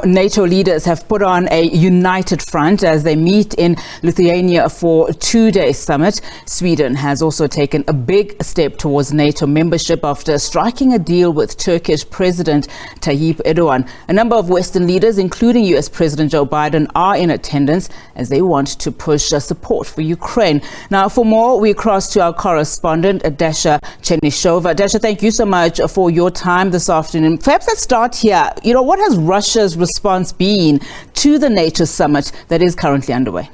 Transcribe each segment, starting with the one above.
NATO leaders have put on a united front as they meet in Lithuania for a two-day summit. Sweden has also taken a big step towards NATO membership after striking a deal with Turkish President Tayyip Erdogan. A number of Western leaders, including US President Joe Biden, are in attendance as they want to push support for Ukraine. Now, for more, we cross to our correspondent, Dasha Chernyshova. Dasha, thank you so much for your time this afternoon. Perhaps let's start here. What has Russia's response been to the NATO summit that is currently underway?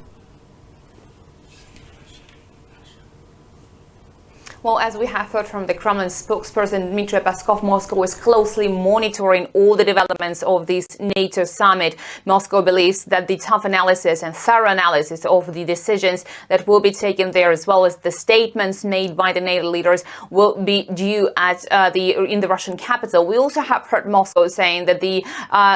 Well, as we have heard from the Kremlin spokesperson Dmitry Peskov, Moscow is closely monitoring all the developments of this NATO summit. Moscow believes that the tough analysis and thorough analysis of the decisions that will be taken there, as well as the statements made by the NATO leaders, will be due in the Russian capital. We also have heard Moscow saying that the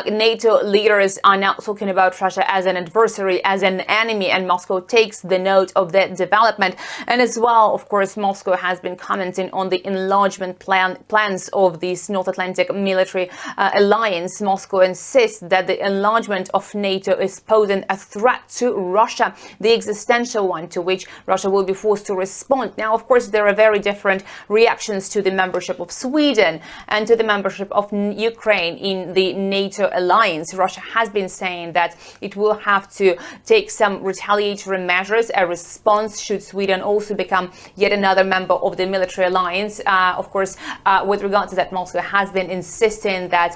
NATO leaders are now talking about Russia as an adversary, as an enemy, and Moscow takes the note of that development. And as well, of course, Moscow has been commenting on the enlargement plans of this North Atlantic military alliance. Moscow insists that the enlargement of NATO is posing a threat to Russia, the existential one, to which Russia will be forced to respond. Now, of course, there are very different reactions to the membership of Sweden and to the membership of Ukraine in the NATO alliance. Russia has been saying that it will have to take some retaliatory measures, a response should Sweden also become yet another member of the military alliance. Of course, with regard to that, Moscow has been insisting that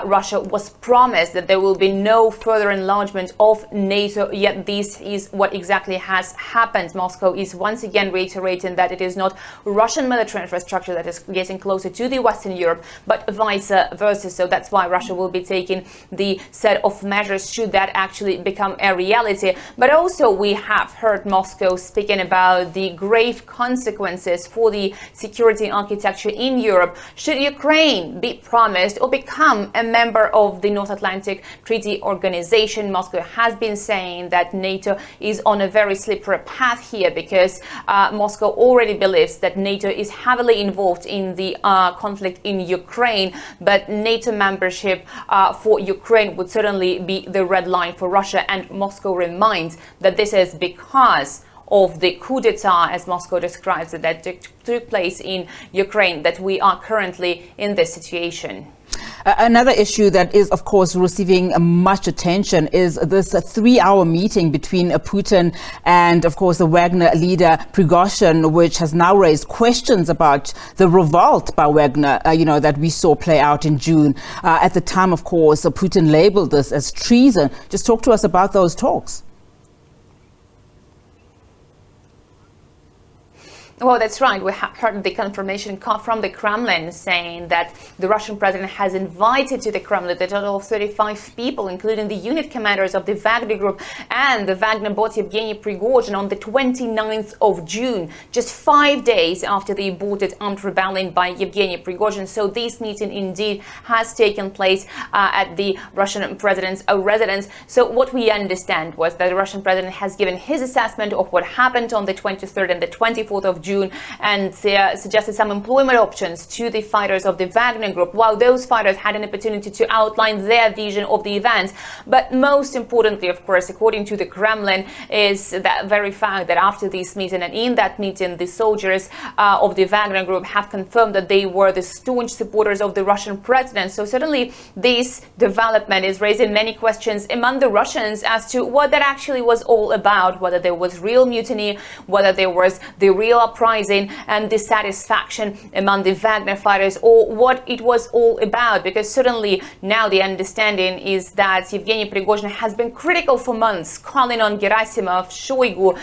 Russia was promised that there will be no further enlargement of NATO, yet this is what exactly has happened. Moscow is once again reiterating that it is not Russian military infrastructure that is getting closer to the Western Europe, but vice versa. So that's why Russia will be taking the set of measures should that actually become a reality. But also we have heard Moscow speaking about the grave consequences for the security architecture in Europe should Ukraine be promised or become a member of the North Atlantic Treaty Organization. Moscow has been saying that NATO is on a very slippery path here because Moscow already believes that NATO is heavily involved in the conflict in Ukraine, but NATO membership for Ukraine would certainly be the red line for Russia, and Moscow reminds that this is because of the coup d'etat, as Moscow describes it, that took place in Ukraine, that we are currently in this situation. Another issue that is, of course, receiving much attention is this 3-hour meeting between Putin and, of course, the Wagner leader Prigozhin, which has now raised questions about the revolt by Wagner, that we saw play out in June. At the time, of course, Putin labeled this as treason. Just talk to us about those talks. Well, that's right. We have heard the confirmation from the Kremlin saying that the Russian president has invited to the Kremlin a total of 35 people, including the unit commanders of the Wagner group and the Wagner boss Yevgeny Prigozhin on the 29th of June, just 5 days after the aborted armed rebellion by Yevgeny Prigozhin. So this meeting indeed has taken place at the Russian president's residence. So what we understand was that the Russian president has given his assessment of what happened on the 23rd and the 24th of June and suggested some employment options to the fighters of the Wagner group, while those fighters had an opportunity to outline their vision of the events. But most importantly, of course, according to the Kremlin, is that very fact that after this meeting and in that meeting, the soldiers of the Wagner group have confirmed that they were the staunch supporters of the Russian president. So certainly this development is raising many questions among the Russians as to what that actually was all about, whether there was real mutiny, whether there was the real uprising and dissatisfaction among the Wagner fighters, or what it was all about. Because certainly now the understanding is that Yevgeny Prigozhin has been critical for months, calling on Gerasimov, Shoigu,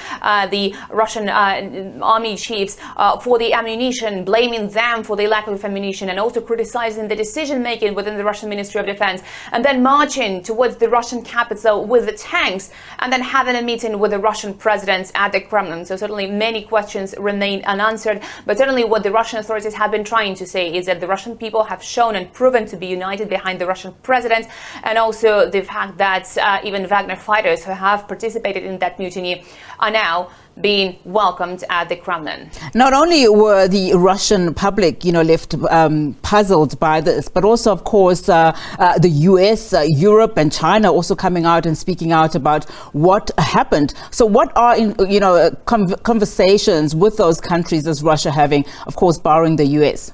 the Russian army chiefs, for the ammunition, blaming them for the lack of ammunition, and also criticizing the decision making within the Russian Ministry of Defense, and then marching towards the Russian capital with the tanks, and then having a meeting with the Russian president at the Kremlin. So certainly many questions remain unanswered, but certainly what the Russian authorities have been trying to say is that the Russian people have shown and proven to be united behind the Russian president, and also the fact that even Wagner fighters who have participated in that mutiny are now being welcomed at the Kremlin. Not only were the Russian public, left puzzled by this, but also, of course, the US, Europe and China also coming out and speaking out about what happened. So what are, conversations with those countries as Russia having, of course, barring the US?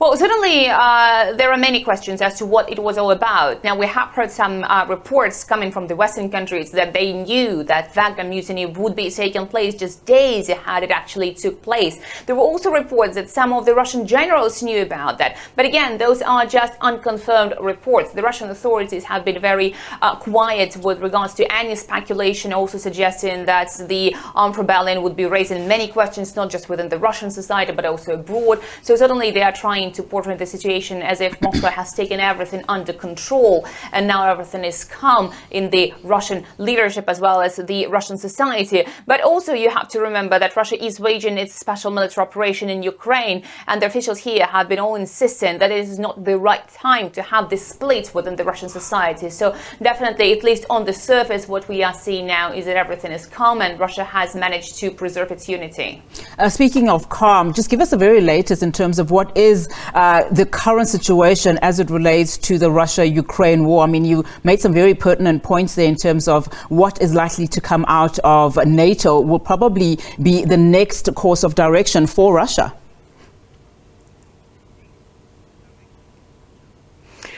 Well, certainly there are many questions as to what it was all about. Now, we have heard some reports coming from the Western countries that they knew that Wagner mutiny would be taking place just days ahead it actually took place. There were also reports that some of the Russian generals knew about that. But again, those are just unconfirmed reports. The Russian authorities have been very quiet with regards to any speculation, also suggesting that the armed rebellion would be raising many questions, not just within the Russian society, but also abroad. So certainly they are trying to portray the situation as if Moscow has taken everything under control and now everything is calm in the Russian leadership as well as the Russian society. But also you have to remember that Russia is waging its special military operation in Ukraine, and the officials here have been all insisting that it is not the right time to have this split within the Russian society. So definitely, at least on the surface, what we are seeing now is that everything is calm and Russia has managed to preserve its unity. Speaking of calm, just give us the very latest in terms of what is the current situation as it relates to the Russia-Ukraine war. I mean, you made some very pertinent points there in terms of what is likely to come out of NATO will probably be the next course of direction for Russia.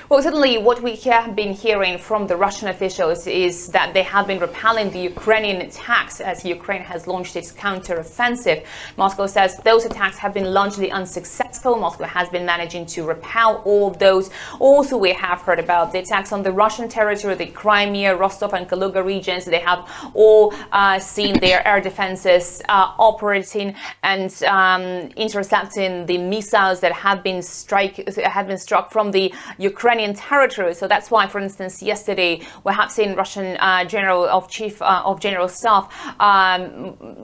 Well, certainly what we have been hearing from the Russian officials is that they have been repelling the Ukrainian attacks as Ukraine has launched its counter-offensive. Moscow says those attacks have been largely unsuccessful. Moscow has been managing to repel all of those. Also, we have heard about the attacks on the Russian territory, the Crimea, Rostov and Kaluga regions. They have all seen their air defenses operating and intercepting the missiles that have been struck from the Ukrainian territory. So that's why, for instance, yesterday we have seen Russian Chief of General Staff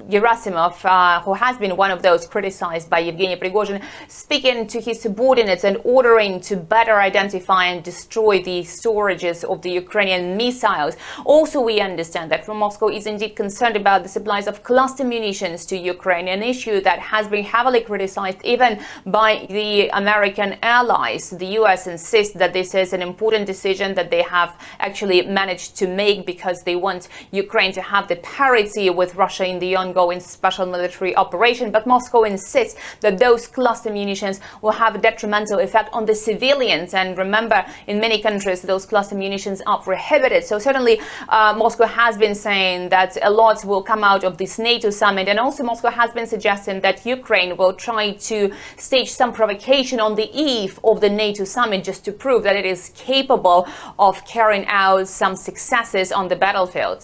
Gerasimov, who has been one of those criticized by Yevgeny Prigozhin, speaking to his subordinates and ordering to better identify and destroy the storages of the Ukrainian missiles. Also, we understand that Moscow is indeed concerned about the supplies of cluster munitions to Ukraine, an issue that has been heavily criticized even by the American allies. The US insists that this is an important decision that they have actually managed to make because they want Ukraine to have the parity with Russia in the ongoing special military operation. But Moscow insists that those cluster munitions will have a detrimental effect on the civilians. And remember, in many countries, those cluster munitions are prohibited. So certainly Moscow has been saying that a lot will come out of this NATO summit. And also Moscow has been suggesting that Ukraine will try to stage some provocation on the eve of the NATO summit just to prove that it is capable of carrying out some successes on the battlefield.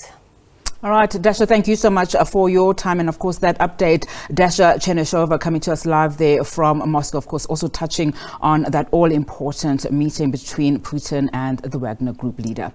All right, Dasha, thank you so much for your time and, of course, that update. Dasha Chernyshova coming to us live there from Moscow, of course, also touching on that all-important meeting between Putin and the Wagner Group leader.